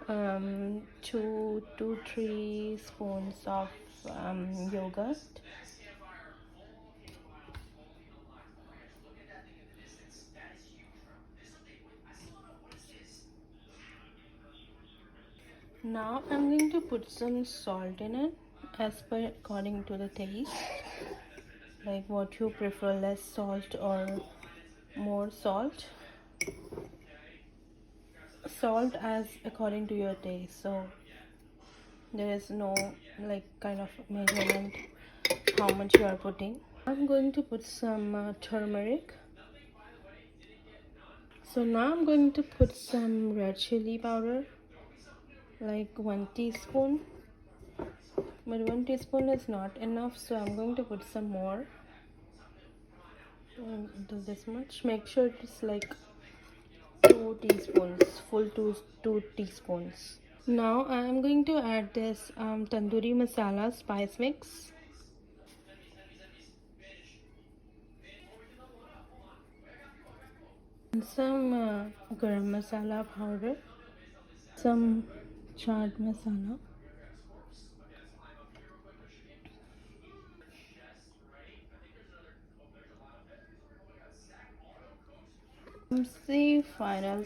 2 to 3 spoons of yogurt. Now I'm going to put some salt in it as per according to the taste, like what you prefer, less salt or more salt. Salt as according to your taste, so there is no like kind of measurement how much you are putting. I'm going to put some turmeric. So now I'm going to put some red chili powder, like 1 teaspoon, but 1 teaspoon is not enough, so I'm going to put some more. Do this much. Make sure it's like 2 teaspoons, full 2 teaspoons. Now I am going to add this tandoori masala spice mix. And some garam masala powder, some chaat masala, the final